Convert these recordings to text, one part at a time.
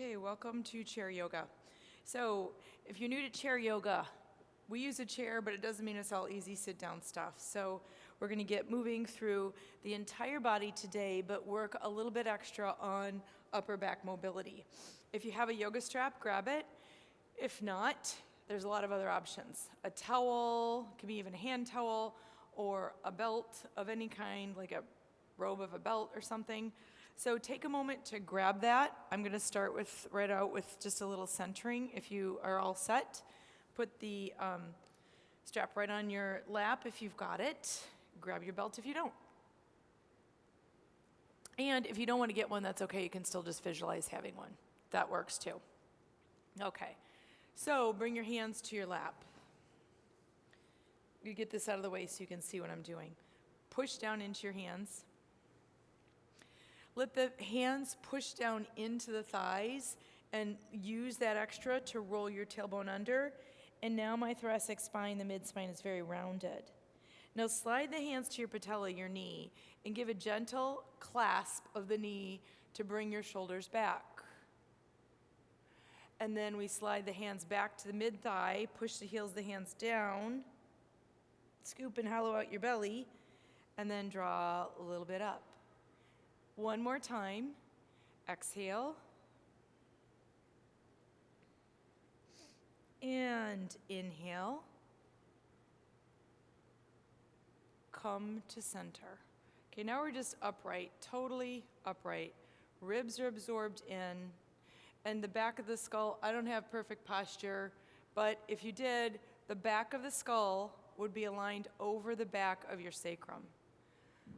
Okay, welcome to chair yoga. So, if you're new to chair yoga, we use a chair, but it doesn't mean it's all easy sit down stuff. So, we're going to get moving through the entire body today, but work a little bit extra on upper back mobility. If you have a yoga strap, grab it. If not, there's a lot of other options. A towel, it can be even a hand towel, or a belt of any kind, like a robe of a belt or something. So take a moment to grab that. I'm going to start right out with just a little centering. If you are all set, put the strap right on your lap if you've got it. Grab your belt if you don't. And if you don't want to get one, that's okay. You can still just visualize having one. That works too. Okay, so bring your hands to your lap. You get this out of the way so you can see what I'm doing. Push down into your hands. Let the hands push down into the thighs and use that extra to roll your tailbone under. And now my thoracic spine, the mid-spine, is very rounded. Now slide the hands to your patella, your knee, and give a gentle clasp of the knee to bring your shoulders back. And then we slide the hands back to the mid-thigh, push the heels of the hands down, scoop and hollow out your belly, and then draw a little bit up. One more time. Exhale. And inhale. Come to center. Okay, now we're just upright, totally upright. Ribs are absorbed in. And the back of the skull, I don't have perfect posture, but if you did, the back of the skull would be aligned over the back of your sacrum.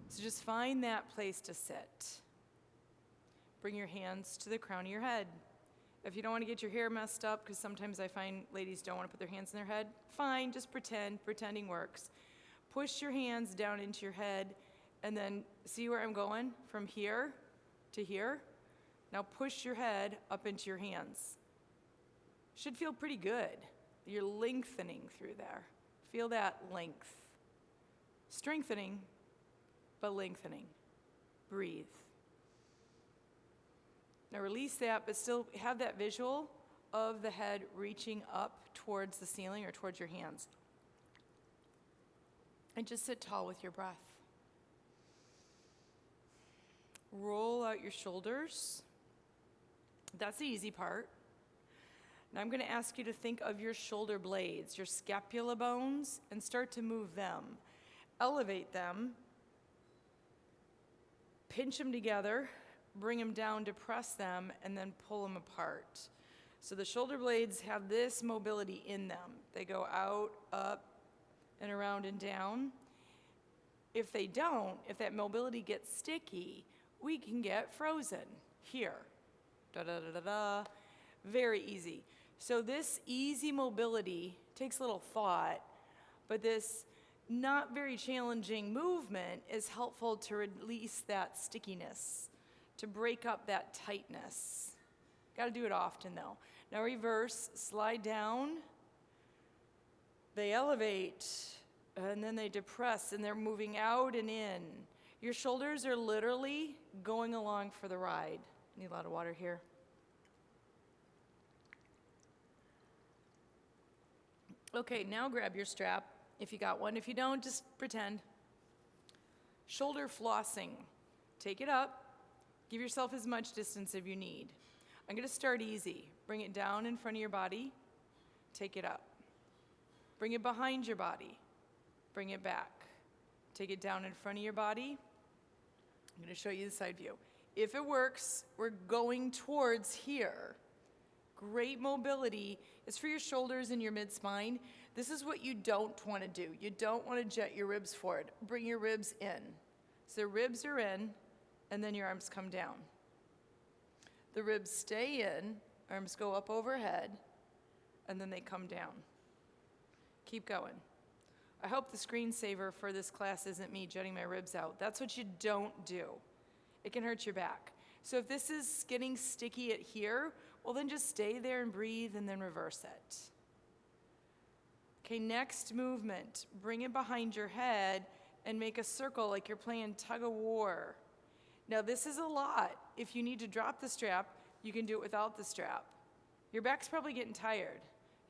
So just find that place to sit. Bring your hands to the crown of your head. If you don't want to get your hair messed up, because sometimes I find ladies don't want to put their hands in their head, fine, just pretend. Pretending works. Push your hands down into your head, and then see where I'm going? From here to here. Now push your head up into your hands. Should feel pretty good. You're lengthening through there. Feel that length. Strengthening, but lengthening. Breathe. Now release that, but still have that visual of the head reaching up towards the ceiling or towards your hands. And just sit tall with your breath. Roll out your shoulders. That's the easy part. Now I'm going to ask you to think of your shoulder blades, your scapula bones, and start to move them. Elevate them. Pinch them together. Bring them down, depress them, and then pull them apart. So the shoulder blades have this mobility in them. They go out, up, and around and down. If they don't, if that mobility gets sticky, we can get frozen here. Da-da-da-da-da. Very easy. So this easy mobility takes a little thought, but this not very challenging movement is helpful to release that stickiness, to break up that tightness. Got to do it often though. Now reverse, slide down. They elevate, and then they depress, and they're moving out and in. Your shoulders are literally going along for the ride. Need a lot of water here. Okay, now grab your strap if you got one. If you don't, just pretend. Shoulder flossing. Take it up. Give yourself as much distance as you need. I'm going to start easy. Bring it down in front of your body. Take it up. Bring it behind your body. Bring it back. Take it down in front of your body. I'm going to show you the side view. If it works, we're going towards here. Great mobility is for your shoulders and your mid-spine. This is what you don't want to do. You don't want to jet your ribs forward. Bring your ribs in. So ribs are in, and then your arms come down. The ribs stay in, arms go up overhead, and then they come down. Keep going. I hope the screensaver for this class isn't me jetting my ribs out. That's what you don't do. It can hurt your back. So if this is getting sticky at here, well then just stay there and breathe and then reverse it. Okay, next movement. Bring it behind your head and make a circle like you're playing tug of war. Now this is a lot. If you need to drop the strap, You can do it without the strap. Your back's probably getting tired.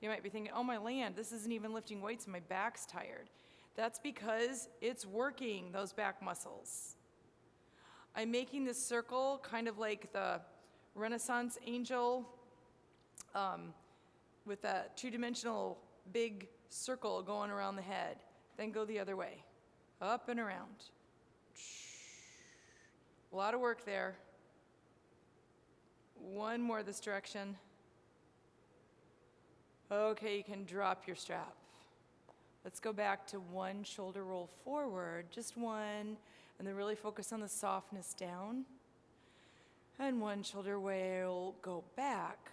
You might be thinking, oh my land, this isn't even lifting weights and my back's tired. That's because it's working those back muscles. I'm making this circle kind of like the Renaissance angel with that two-dimensional big circle going around the head. Then go the other way, up and around. A lot of work there. One more this direction. Okay, you can drop your strap. Let's go back to one shoulder roll forward, just one, and then really focus on the softness down. And one shoulder roll, go back,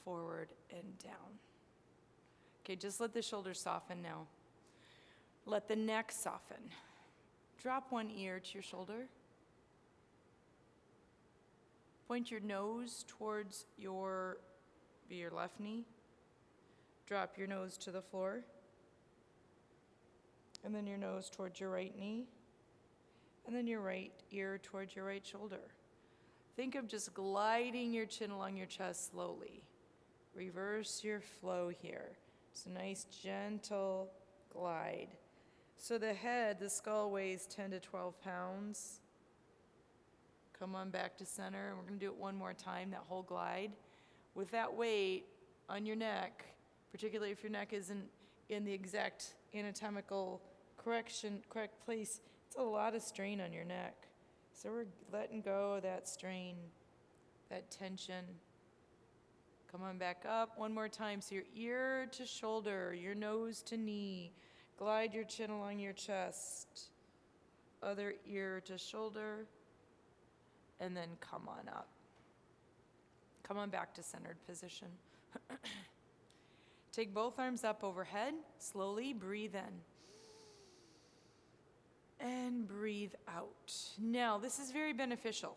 forward, and down. Okay, just let the shoulders soften now. Let the neck soften. Drop one ear to your shoulder. Point your nose towards your left knee. Drop your nose to the floor. And then your nose towards your right knee. And then your right ear towards your right shoulder. Think of just gliding your chin along your chest slowly. Reverse your flow here. It's a nice gentle glide. So the head, the skull weighs 10 to 12 pounds. Come on back to center, and we're going to do it one more time, that whole glide. With that weight on your neck, particularly if your neck isn't in the exact anatomical correct place, it's a lot of strain on your neck. So we're letting go of that strain, that tension. Come on back up one more time. So your ear to shoulder, your nose to knee. Glide your chin along your chest. Other ear to shoulder. And then come on up. Come on back to centered position. Take both arms up overhead. Slowly breathe in. And breathe out. Now, this is very beneficial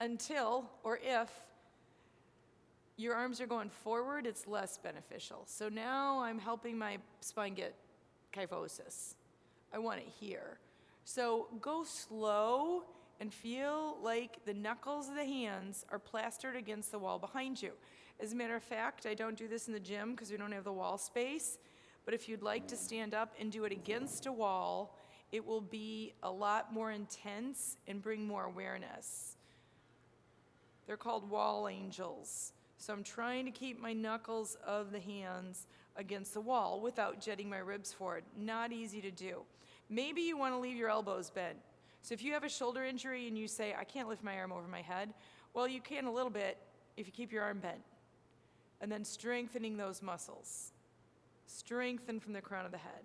until or if your arms are going forward, it's less beneficial. So now I'm helping my spine get kyphosis. I want it here. So go slow and feel like the knuckles of the hands are plastered against the wall behind you. As a matter of fact, I don't do this in the gym because we don't have the wall space, but if you'd like to stand up and do it against a wall, it will be a lot more intense and bring more awareness. They're called wall angels. So I'm trying to keep my knuckles of the hands against the wall without jetting my ribs forward. Not easy to do. Maybe you want to leave your elbows bent. So if you have a shoulder injury and you say, I can't lift my arm over my head, well, you can a little bit if you keep your arm bent. And then strengthening those muscles. Strengthen from the crown of the head.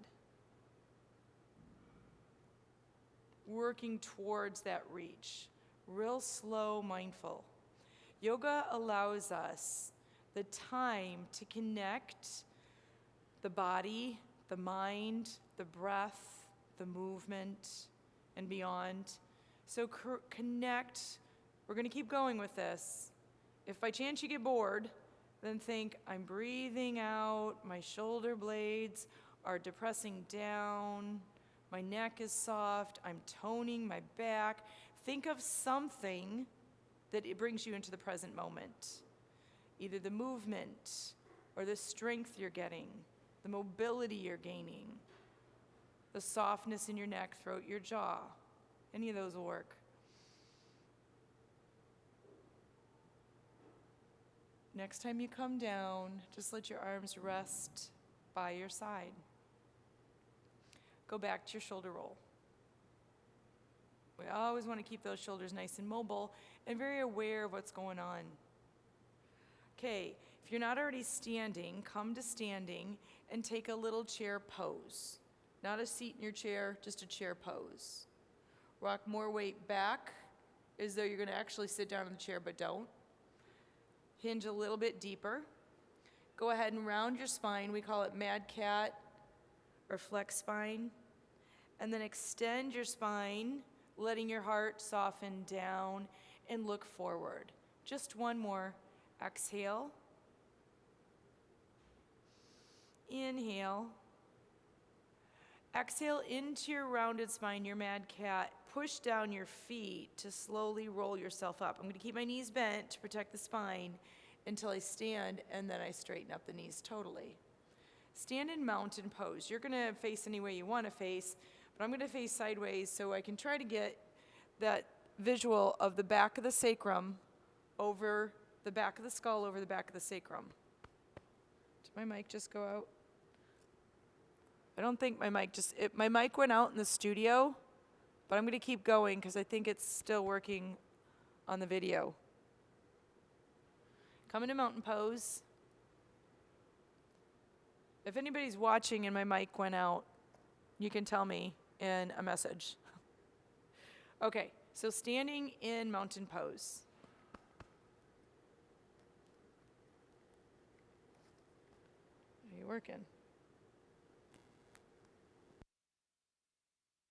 Working towards that reach. Real slow, mindful. Yoga allows us the time to connect the body, the mind, the breath, the movement, and beyond. So connect. We're going to keep going with this. If by chance you get bored, then think, I'm breathing out, my shoulder blades are depressing down, my neck is soft, I'm toning my back. Think of something that it brings you into the present moment. Either the movement or the strength you're getting, the mobility you're gaining, the softness in your neck, throat, your jaw. Any of those will work. Next time you come down, just let your arms rest by your side. Go back to your shoulder roll. We always want to keep those shoulders nice and mobile and very aware of what's going on. Okay, if you're not already standing, come to standing and take a little chair pose. Not a seat in your chair, just a chair pose. Rock more weight back as though you're going to actually sit down in the chair, but don't. Hinge a little bit deeper. Go ahead and round your spine. We call it mad cat or flex spine. And then extend your spine, letting your heart soften down and look forward. Just one more. Exhale. Inhale. Exhale into your rounded spine, your mad cat. push down your feet to slowly roll yourself up. I'm going to keep my knees bent to protect the spine until I stand, and then I straighten up the knees totally. Stand in mountain pose. You're going to face any way you want to face, but I'm going to face sideways so I can try to get that visual of the back of the sacrum over the back of the skull over the back of the sacrum. Did my mic just go out? I don't think my mic my mic went out in the studio, but I'm going to keep going because I think it's still working on the video. Come into mountain pose. If anybody's watching and my mic went out, you can tell me in a message. Okay, so standing in mountain pose. Are you working?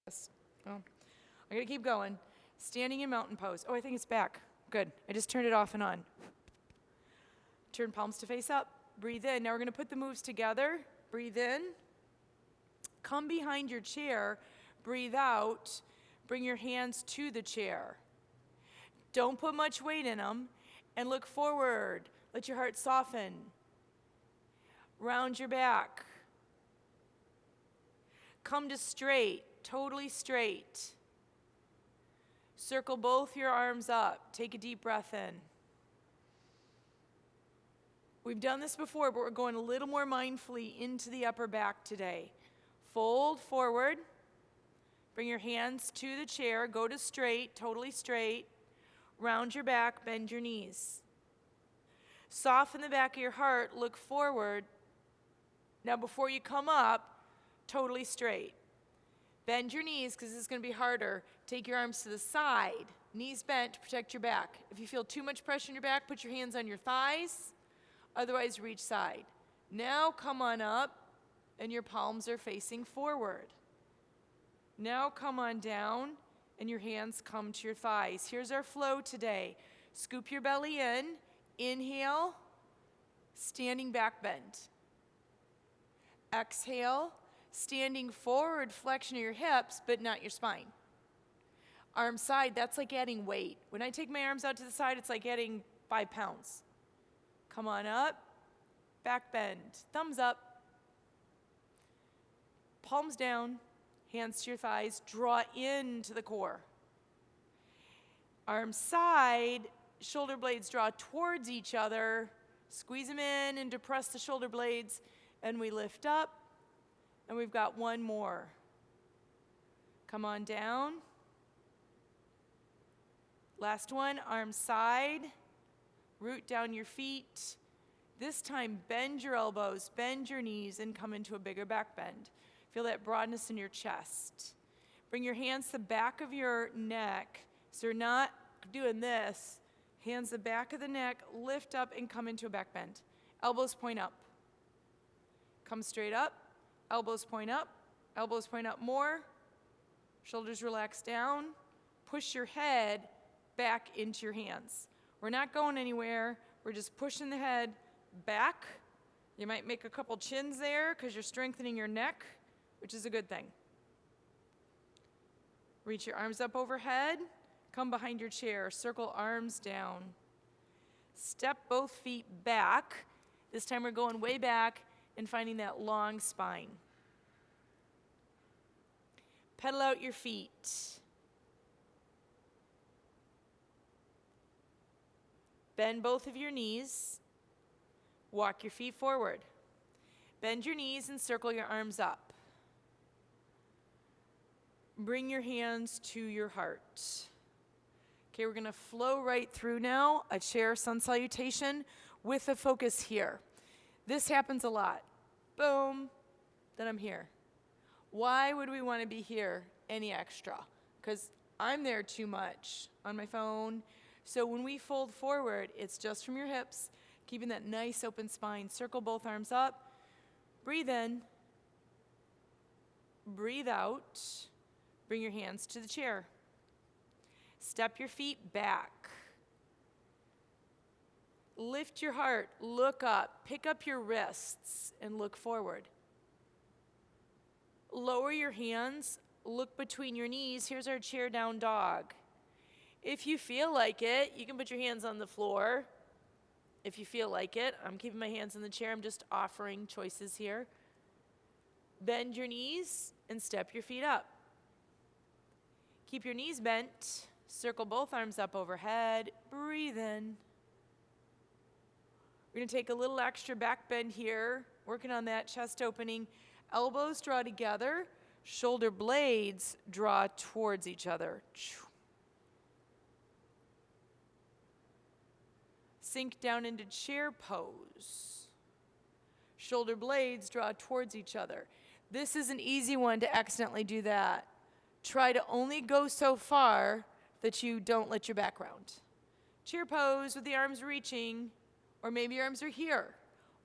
Yes. Oh, I'm going to keep going. Standing in mountain pose. Oh, I think it's back. Good. I just turned it off and on. Turn palms to face up. Breathe in. Now we're going to put the moves together. Breathe in. Come behind your chair. Breathe out. Bring your hands to the chair. Don't put much weight in them. And look forward. Let your heart soften. Round your back. Come to straight. Totally straight. Circle both your arms up. Take a deep breath in. We've done this before, but we're going a little more mindfully into the upper back today. Fold forward. Bring your hands to the chair. Go to straight, totally straight. Round your back, bend your knees. Soften the back of your heart, look forward. Now before you come up, totally straight. Bend your knees because this is going to be harder. Take your arms to the side, knees bent to protect your back. If you feel too much pressure in your back, put your hands on your thighs. Otherwise, reach side. Now come on up, and your palms are facing forward. Now come on down, and your hands come to your thighs. Here's our flow today. Scoop your belly in. Inhale, standing back bend. Exhale, standing forward, flexion of your hips, but not your spine. Arm side, that's like adding weight. When I take my arms out to the side, it's like adding 5 pounds. Come on up, back bend, thumbs up, palms down, hands to your thighs, draw into the core. Arm side, shoulder blades draw towards each other, squeeze them in and depress the shoulder blades, and we lift up, and we've got one more. Come on down. Last one, arm side. Root down your feet. This time, bend your elbows, bend your knees, and come into a bigger back bend. Feel that broadness in your chest. Bring your hands to the back of your neck. So you're not doing this. Hands the back of the neck, lift up, and come into a back bend. Elbows point up. Come straight up. Elbows point up. Elbows point up more. Shoulders relax down. Push your head back into your hands. We're not going anywhere. We're just pushing the head back. You might make a couple chins there because you're strengthening your neck, which is a good thing. Reach your arms up overhead. Come behind your chair. Circle arms down. Step both feet back. This time we're going way back and finding that long spine. Pedal out your feet. Bend both of your knees. Walk your feet forward. Bend your knees and circle your arms up. Bring your hands to your heart. Okay, we're going to flow right through now, a chair sun salutation with a focus here. This happens a lot. Boom, then I'm here. Why would we want to be here any extra? Because I'm there too much on my phone. So when we fold forward, it's just from your hips, keeping that nice open spine. Circle both arms up. Breathe in. Breathe out. Bring your hands to the chair. Step your feet back. Lift your heart. Look up. Pick up your wrists and look forward. Lower your hands Look between your knees. Here's our chair down dog. If you feel like it, you can put your hands on the floor. If you feel like it, I'm keeping my hands in the chair. I'm just offering choices here. Bend your knees and step your feet up. Keep your knees bent. Circle both arms up overhead. Breathe in. We're going to take a little extra back bend here, working on that chest opening. Elbows draw together. Shoulder blades draw towards each other. Sink down into chair pose. Shoulder blades draw towards each other. This is an easy one to accidentally do that. Try to only go so far that you don't let your back round. Chair pose with the arms reaching, or maybe your arms are here,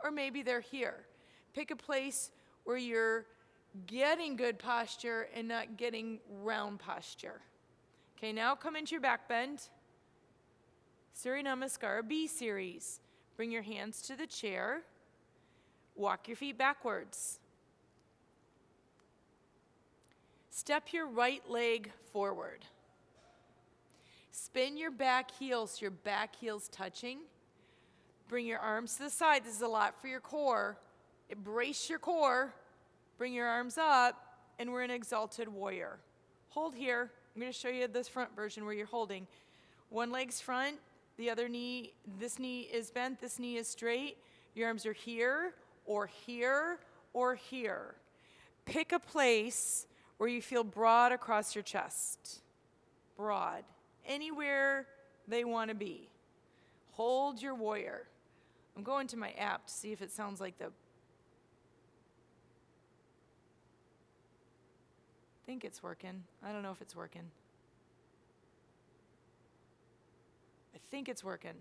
or maybe they're here. Pick a place where you're getting good posture and not getting round posture. Okay, now come into your back bend. Surya Namaskara, B series. Bring your hands to the chair. Walk your feet backwards. Step your right leg forward. Spin your back heels so your back heel's touching. Bring your arms to the side. This is a lot for your core. Brace your core. Bring your arms up, and we're in exalted warrior. Hold here. I'm going to show you this front version where you're holding. One leg's front, the other knee, this knee is bent, this knee is straight. Your arms are here, or here, or here. Pick a place where you feel broad across your chest. Broad. Anywhere they want to be. Hold your warrior. I'm going to my app to see if it sounds like the... I think it's working. I don't know if it's working. I think it's working.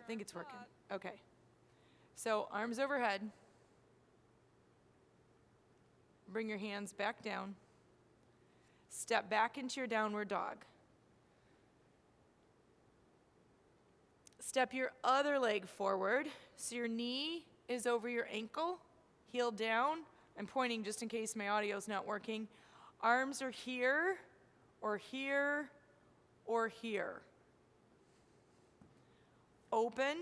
I think it's working. Okay. So arms overhead. Bring your hands back down. Step back into your downward dog. Step your other leg forward so your knee is over your ankle, heel down. I'm pointing just in case my audio's not working. Arms are here, or here, or here. Open,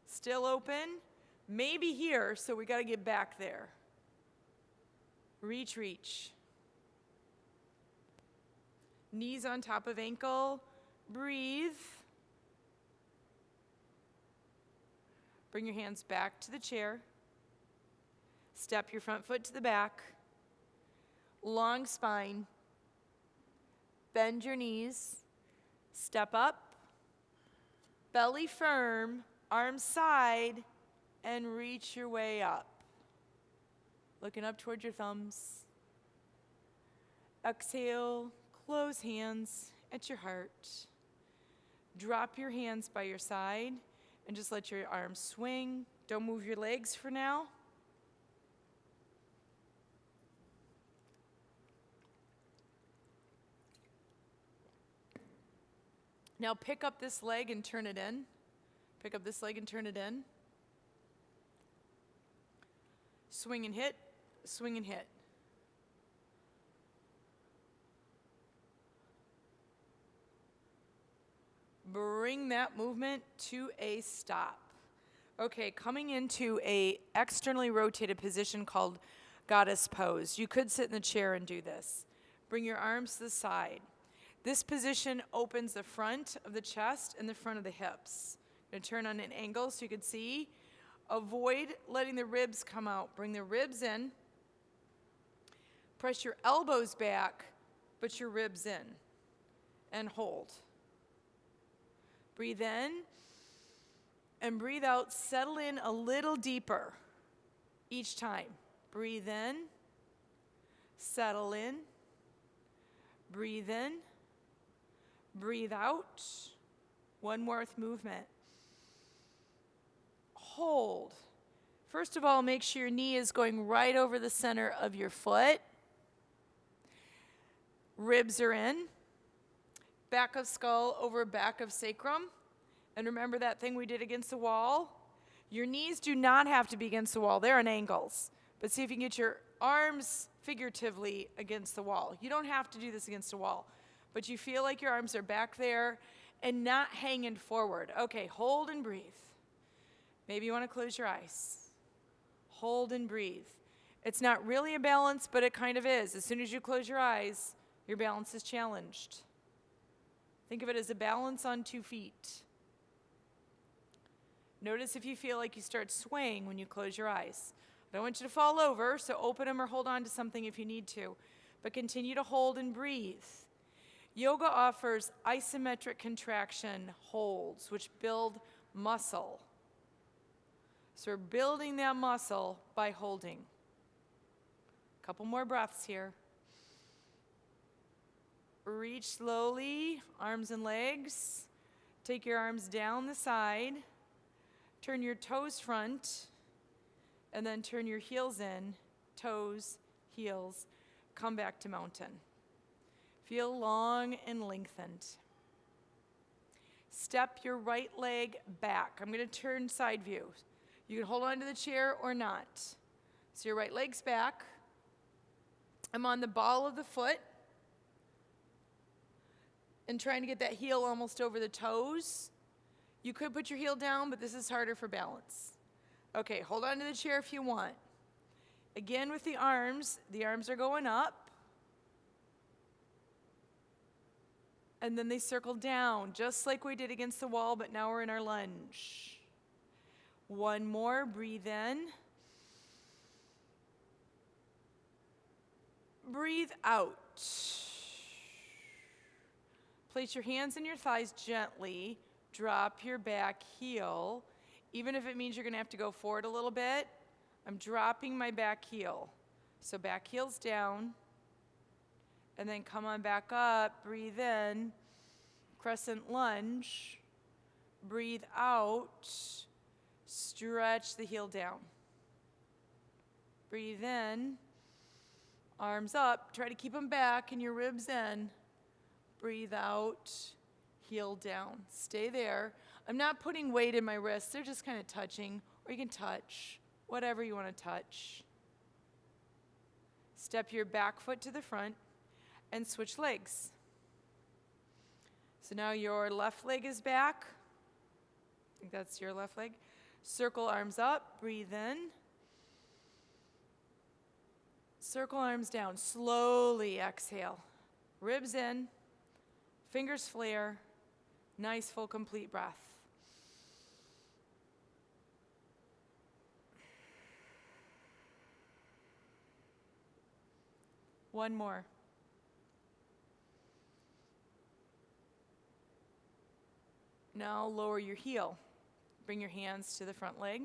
still open, maybe here, so we gotta get back there. Reach, reach. Knees on top of ankle, breathe. Bring your hands back to the chair. Step your front foot to the back. Long spine. Bend your knees. Step up. Belly firm. Arms side. And reach your way up. Looking up towards your thumbs. Exhale. Close hands at your heart. Drop your hands by your side and just let your arms swing. Don't move your legs for now. Now pick up this leg and turn it in. Pick up this leg and turn it in. Swing and hit, swing and hit. Bring that movement to a stop. Okay, coming into a externally rotated position called goddess pose. You could sit in the chair and do this. Bring your arms to the side. This position opens the front of the chest and the front of the hips. I'm going to turn on an angle so you can see. Avoid letting the ribs come out. Bring the ribs in. Press your elbows back, but your ribs in. And hold. Breathe in and breathe out. Settle in a little deeper each time. Breathe in. Settle in. Breathe in. Breathe out. One more movement. Hold. First of all, make sure your knee is going right over the center of your foot. Ribs are in. Back of skull over back of sacrum. And remember that thing we did against the wall? Your knees do not have to be against the wall. They're on angles. But see if you can get your arms figuratively against the wall. You don't have to do this against a wall, but you feel like your arms are back there and not hanging forward. Okay, hold and breathe. Maybe you want to close your eyes. Hold and breathe. It's not really a balance, but it kind of is. As soon as you close your eyes, your balance is challenged. Think of it as a balance on 2 feet. Notice if you feel like you start swaying when you close your eyes. I don't want you to fall over, so open them or hold on to something if you need to. But continue to hold and breathe. Yoga offers isometric contraction holds, which build muscle. So we're building that muscle by holding. A couple more breaths here. Reach slowly, arms and legs. Take your arms down the side. Turn your toes front, and then turn your heels in. Toes, heels. Come back to mountain. Feel long and lengthened. Step your right leg back. I'm going to turn side view. You can hold on to the chair or not. So your right leg's back. I'm on the ball of the foot and trying to get that heel almost over the toes. You could put your heel down, but this is harder for balance. Okay, hold on to the chair if you want. Again with the arms are going up. And then they circle down, just like we did against the wall, but now we're in our lunge. One more, breathe in. Breathe out. Place your hands in your thighs gently. Drop your back heel. Even if it means you're going to have to go forward a little bit, I'm dropping my back heel. So back heel's down. And then come on back up, breathe in, crescent lunge, breathe out, stretch the heel down. Breathe in, arms up, try to keep them back and your ribs in. Breathe out, heel down. Stay there. I'm not putting weight in my wrists, they're just kind of touching, or you can touch, whatever you want to touch. Step your back foot to the front. And switch legs. So now your left leg is back. I think that's your left leg. Circle arms up, breathe in. Circle arms down, slowly exhale. Ribs in, fingers flare, nice full complete breath. One more. Now lower your heel. Bring your hands to the front leg.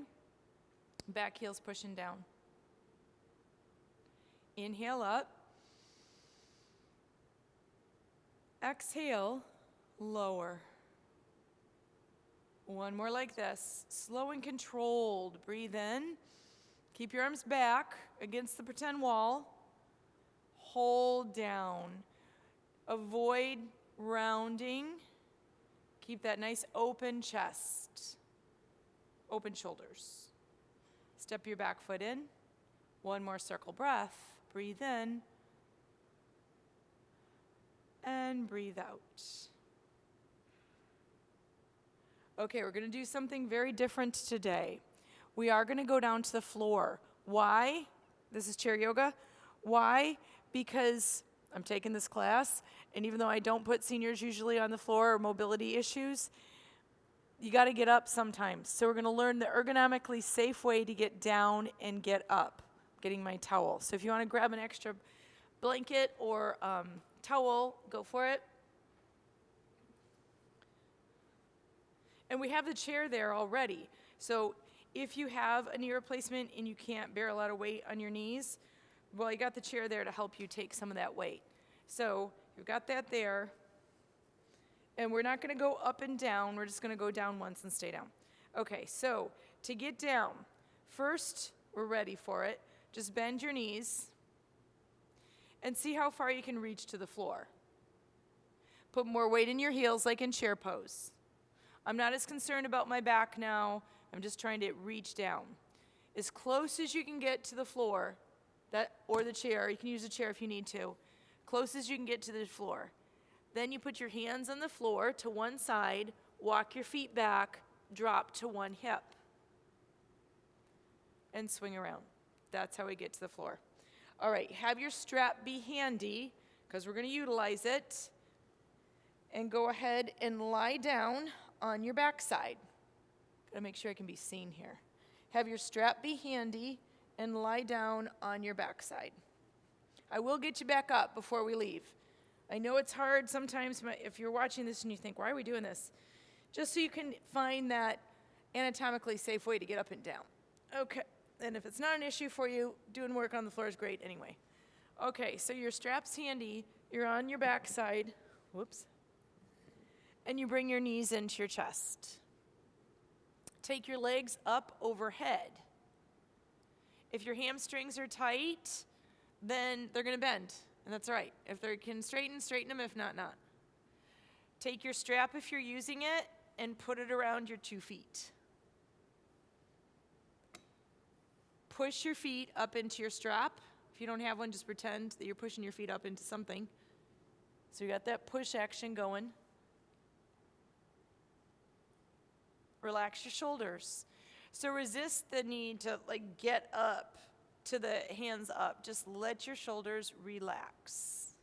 Back heel's pushing down. Inhale up. Exhale, lower. One more like this. Slow and controlled. Breathe in. Keep your arms back against the pretend wall. Hold down. Avoid rounding. Keep that nice open chest, open shoulders. Step your back foot in. One more circle breath. Breathe in. And breathe out. Okay, we're going to do something very different today. We are going to go down to the floor. Why? This is chair yoga. Why? Because I'm taking this class, and even though I don't put seniors usually on the floor or mobility issues, you got to get up sometimes. So we're going to learn the ergonomically safe way to get down and get up, getting my towel. So if you want to grab an extra blanket or towel, go for it. And we have the chair there already. So if you have a knee replacement and you can't bear a lot of weight on your knees, well, you got the chair there to help you take some of that weight. So you've got that there. And we're not going to go up and down. We're just going to go down once and stay down. Okay, so to get down, first, we're ready for it. Just bend your knees and see how far you can reach to the floor. Put more weight in your heels like in chair pose. I'm not as concerned about my back now. I'm just trying to reach down. As close as you can get to the floor, or the chair. You can use a chair if you need to. Close as you can get to the floor. Then you put your hands on the floor to one side, walk your feet back, drop to one hip, and swing around. That's how we get to the floor. All right, have your strap be handy, because we're going to utilize it. And go ahead and lie down on your backside. Gotta make sure I can be seen here. Have your strap be handy and lie down on your backside. I will get you back up before we leave. I know it's hard sometimes if you're watching this and you think, why are we doing this? Just so you can find that anatomically safe way to get up and down. Okay, and if it's not an issue for you, doing work on the floor is great anyway. Okay, so your strap's handy, you're on your backside, whoops, and you bring your knees into your chest. Take your legs up overhead. If your hamstrings are tight, then they're gonna bend, and that's all right. If they can straighten, straighten them, if not, not. Take your strap if you're using it, and put it around your 2 feet. Push your feet up into your strap. If you don't have one, just pretend that you're pushing your feet up into something. So you got that push action going. Relax your shoulders. So resist the need to get up to the hands up. Just let your shoulders relax.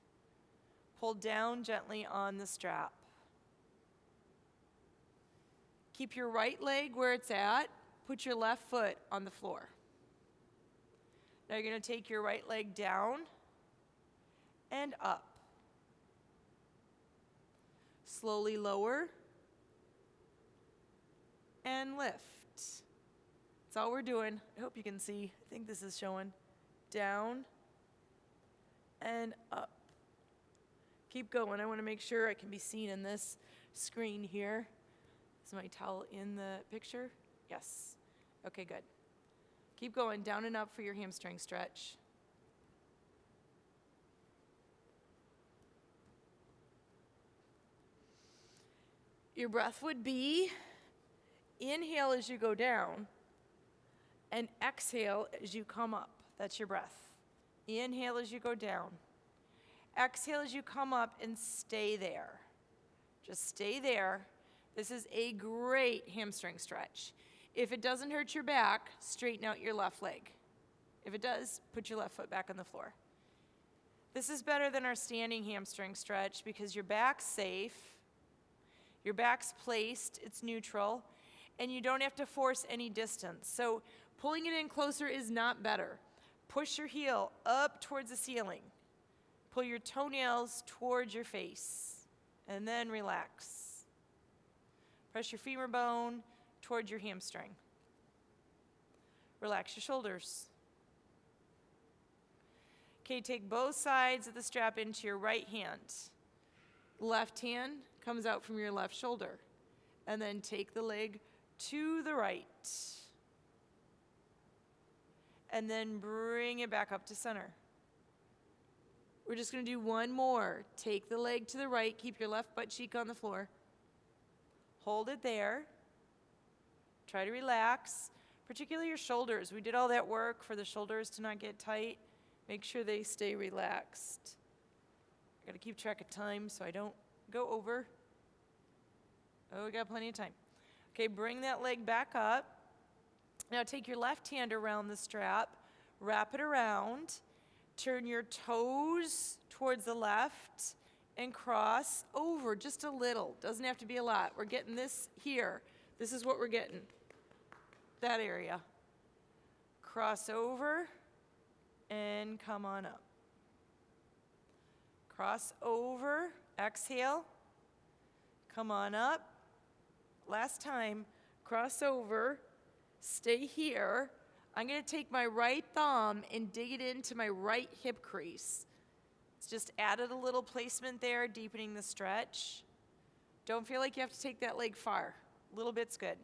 Pull down gently on the strap. Keep your right leg where it's at. Put your left foot on the floor. Now you're going to take your right leg down and up. Slowly lower and lift. That's all we're doing. I hope you can see. I think this is showing. Down and up. Keep going. I want to make sure I can be seen in this screen here. Is my towel in the picture? Yes. Okay, good. Keep going, down and up for your hamstring stretch. Your breath would be inhale as you go down and exhale as you come up. That's your breath. Inhale as you go down. Exhale as you come up and stay there. Just stay there. This is a great hamstring stretch. If it doesn't hurt your back, straighten out your left leg. If it does, put your left foot back on the floor. This is better than our standing hamstring stretch because your back's safe, your back's placed, it's neutral, and you don't have to force any distance. So pulling it in closer is not better. Push your heel up towards the ceiling. Pull your toenails towards your face, and then relax. Press your femur bone towards your hamstring. Relax your shoulders. Okay, take both sides of the strap into your right hand. Left hand comes out from your left shoulder. And then take the leg to the right. And then bring it back up to center. We're just going to do one more. Take the leg to the right. Keep your left butt cheek on the floor. Hold it there. Try to relax, particularly your shoulders. We did all that work for the shoulders to not get tight. Make sure they stay relaxed. I got to keep track of time so I don't go over. Oh, we got plenty of time. Okay, bring that leg back up. Now take your left hand around the strap, wrap it around, turn your toes towards the left, and cross over just a little. Doesn't have to be a lot. We're getting this here. This is what we're getting. That area. Cross over and come on up. Cross over, exhale, come on up. Last time, cross over, stay here. I'm going to take my right thumb and dig it into my right hip crease. It's just added a little placement there, deepening the stretch. Don't feel like you have to take that leg far. A little bit's good.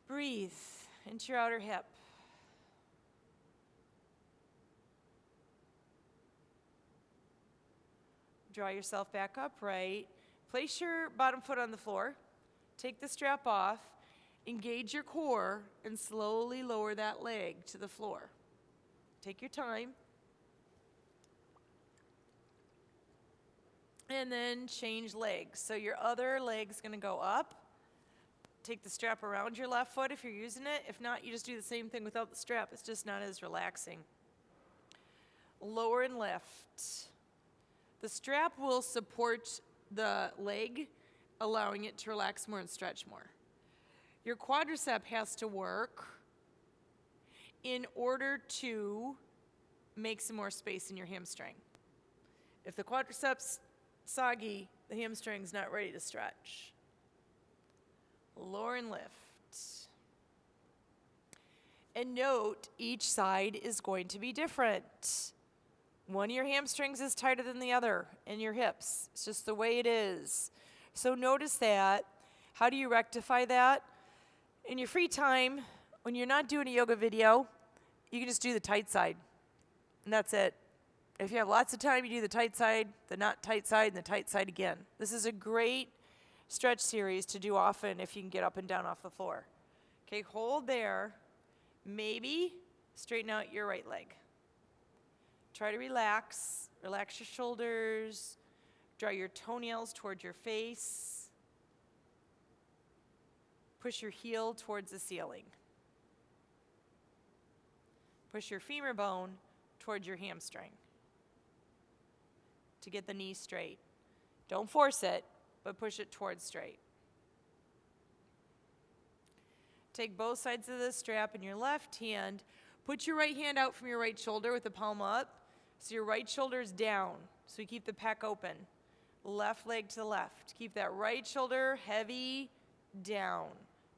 Breathe into your outer hip. Draw yourself back upright. Place your bottom foot on the floor. Take the strap off. Engage your core and slowly lower that leg to the floor. Take your time. And then change legs. So your other leg's gonna go up. Take the strap around your left foot if you're using it. If not, you just do the same thing without the strap. It's just not as relaxing. Lower and lift. The strap will support the leg, allowing it to relax more and stretch more. Your quadricep has to work in order to make some more space in your hamstring. If the quadriceps soggy, the hamstring's not ready to stretch. Lower and lift. And note, each side is going to be different. One of your hamstrings is tighter than the other in your hips. It's just the way it is. So notice that. How do you rectify that? In your free time, when you're not doing a yoga video, you can just do the tight side. And that's it. If you have lots of time, you do the tight side, the not tight side, and the tight side again. This is a great stretch series to do often if you can get up and down off the floor. Okay, hold there. Maybe straighten out your right leg. Try to relax. Relax your shoulders. Draw your toenails towards your face. Push your heel towards the ceiling. Push your femur bone towards your hamstring to get the knee straight. Don't force it, but push it towards straight. Take both sides of the strap in your left hand. Put your right hand out from your right shoulder with the palm up. So your right shoulder is down. So you keep the pec open. Left leg to the left. Keep that right shoulder heavy down.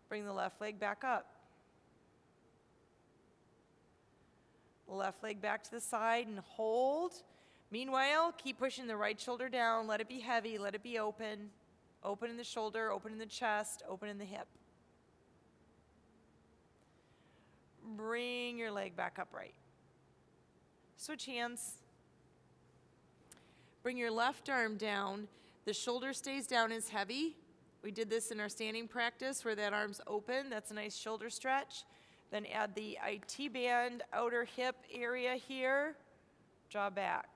Bring the left leg back up. Left leg back to the side and hold. Meanwhile, keep pushing the right shoulder down. Let it be heavy. Let it be open. Open in the shoulder, open in the chest, open in the hip. Bring your leg back upright. Switch hands. Bring your left arm down. The shoulder stays down as heavy. We did this in our standing practice where that arm's open. That's a nice shoulder stretch. Then add the IT band, outer hip area here. Draw back.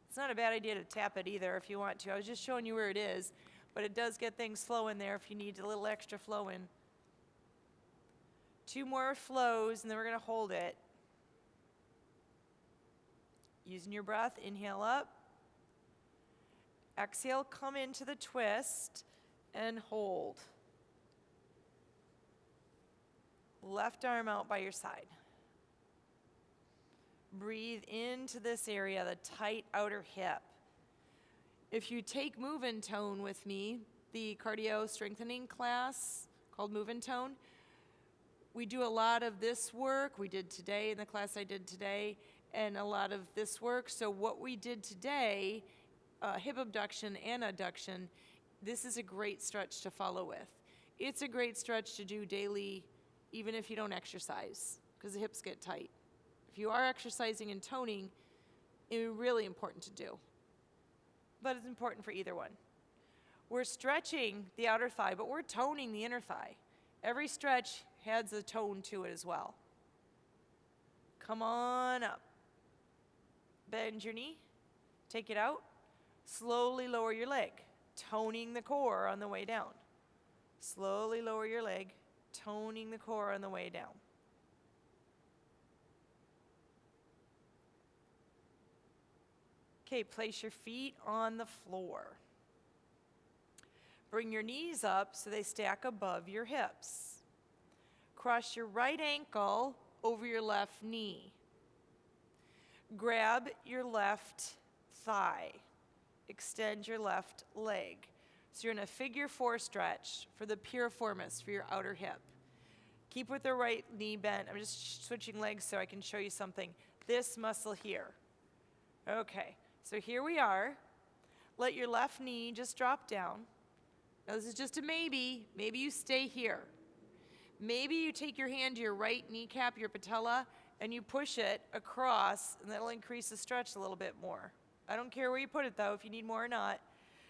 It's not a bad idea to tap it either if you want to. I was just showing you where it is, but it does get things flowing there if you need a little extra flow in. 2 more flows, and then we're going to hold it. Using your breath, inhale up. Exhale, come into the twist and hold. Left arm out by your side. Breathe into this area, the tight outer hip. If you take Move and Tone with me, the cardio strengthening class called Move and Tone, we do a lot of this work. We did today in the class I did today, and a lot of this work. So what we did today, hip abduction and adduction, this is a great stretch to follow with. It's a great stretch to do daily, even if you don't exercise, because the hips get tight. If you are exercising and toning, it's really important to do. But it's important for either one. We're stretching the outer thigh, but we're toning the inner thigh. Every stretch has a tone to it as well. Come on up. Bend your knee. Take it out. Slowly lower your leg, toning the core on the way down. Slowly lower your leg, toning the core on the way down. Okay, place your feet on the floor. Bring your knees up so they stack above your hips. Cross your right ankle over your left knee. Grab your left thigh. Extend your left leg. So you're in a figure 4 stretch for the piriformis, for your outer hip. Keep with the right knee bent. I'm just switching legs so I can show you something. This muscle here. Okay, so here we are. Let your left knee just drop down. Now this is just a maybe. Maybe you stay here. Maybe you take your hand to your right kneecap, your patella, and you push it across, and that'll increase the stretch a little bit more. I don't care where you put it though, if you need more or not.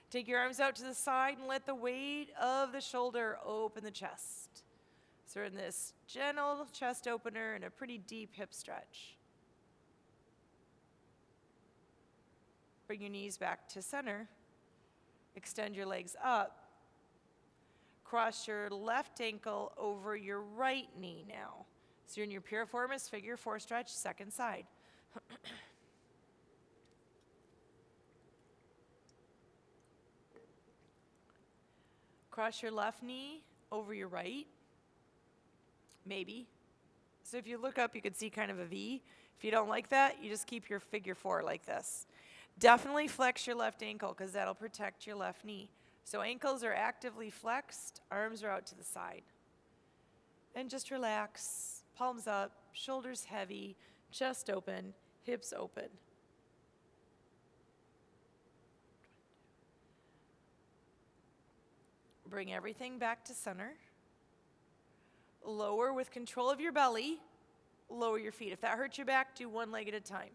Take your arms out to the side and let the weight of the shoulder open the chest. So we're in this gentle chest opener and a pretty deep hip stretch. Bring your knees back to center. Extend your legs up. Cross your left ankle over your right knee now. So you're in your piriformis figure 4 stretch, second side. Cross your left knee over your right, maybe. So if you look up, you can see kind of a V. If you don't like that, you just keep your figure 4 like this. Definitely flex your left ankle because that'll protect your left knee. So ankles are actively flexed, arms are out to the side. And just relax, palms up, shoulders heavy, chest open, hips open. Bring everything back to center. Lower with control of your belly. Lower your feet. If that hurts your back, do one leg at a time.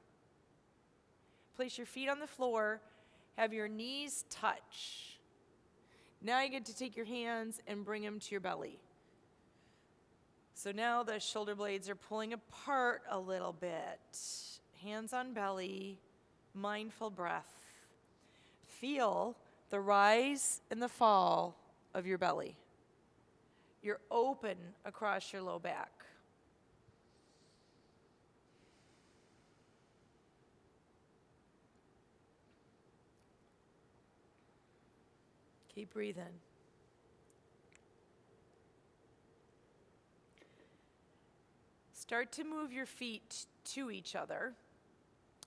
Place your feet on the floor. Have your knees touch. Now you get to take your hands and bring them to your belly. So now the shoulder blades are pulling apart a little bit. Hands on belly, mindful breath. Feel the rise and the fall of your belly. You're open across your low back. Keep breathing. Start to move your feet to each other.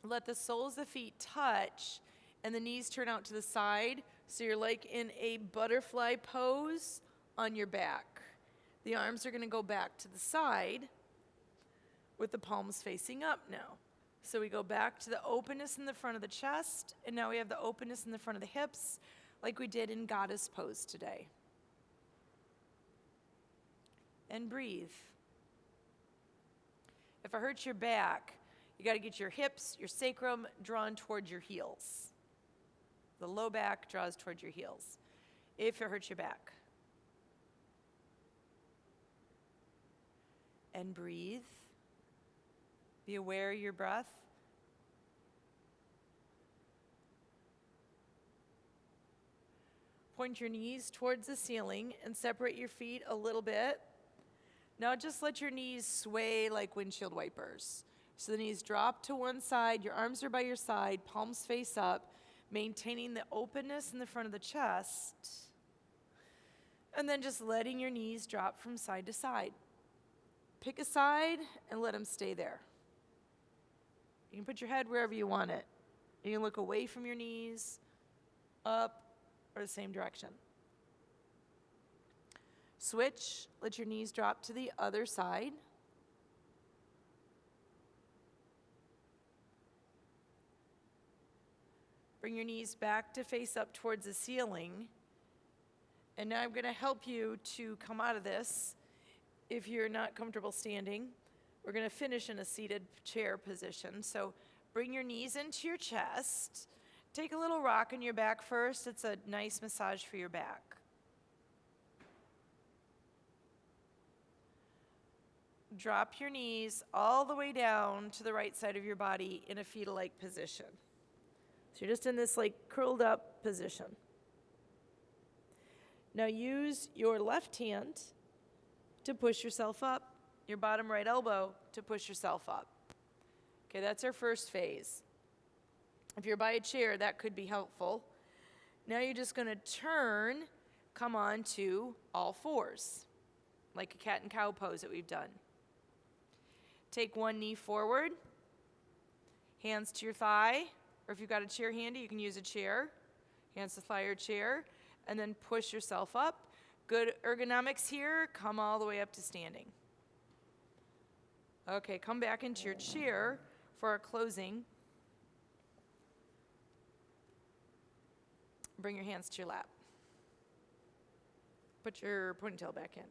Let the soles of the feet touch and the knees turn out to the side so you're like in a butterfly pose on your back. The arms are going to go back to the side with the palms facing up now. So we go back to the openness in the front of the chest, and now we have the openness in the front of the hips like we did in goddess pose today. And breathe. If it hurts your back, you got to get your hips, your sacrum drawn towards your heels. The low back draws towards your heels. If it hurts your back. And breathe. Be aware of your breath. Point your knees towards the ceiling and separate your feet a little bit. Now just let your knees sway like windshield wipers. So the knees drop to one side, your arms are by your side, palms face up, maintaining the openness in the front of the chest. And then just letting your knees drop from side to side. Pick a side and let them stay there. You can put your head wherever you want it. You can look away from your knees, up, or the same direction. Switch, let your knees drop to the other side. Bring your knees back to face up towards the ceiling. And now I'm going to help you to come out of this. If you're not comfortable standing, we're going to finish in a seated chair position. So bring your knees into your chest. Take a little rock on your back first. It's a nice massage for your back. Drop your knees all the way down to the right side of your body in a fetal-like position. So you're just in this like curled up position. Now use your left hand to push yourself up, your bottom right elbow to push yourself up. Okay, that's our first phase. If you're by a chair, that could be helpful. Now you're just going to turn, come on to all fours, like a cat and cow pose that we've done. Take one knee forward, hands to your thigh, or if you've got a chair handy, you can use a chair. Hands to thigh or chair, and then push yourself up. Good ergonomics here. Come all the way up to standing. Okay, come back into your chair for our closing. Bring your hands to your lap. Put your ponytail back in.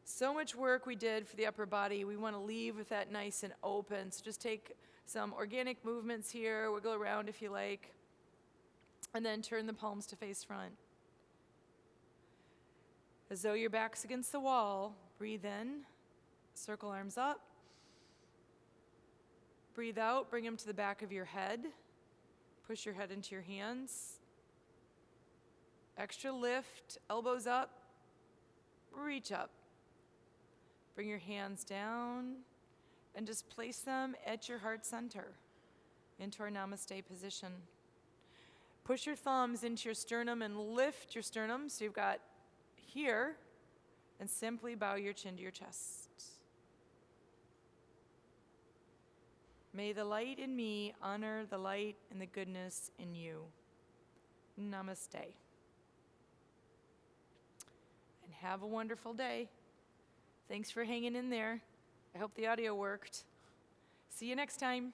So much work we did for the upper body. We want to leave with that nice and open. So just take some organic movements here. Wiggle around if you like. And then turn the palms to face front. As though your back's against the wall, breathe in, circle arms up. Breathe out, bring them to the back of your head. Push your head into your hands. Extra lift, elbows up, reach up. Bring your hands down and just place them at your heart center into our namaste position. Push your thumbs into your sternum and lift your sternum so you've got here, and simply bow your chin to your chest. May the light in me honor the light and the goodness in you. Namaste. And have a wonderful day. Thanks for hanging in there. I hope the audio worked. See you next time.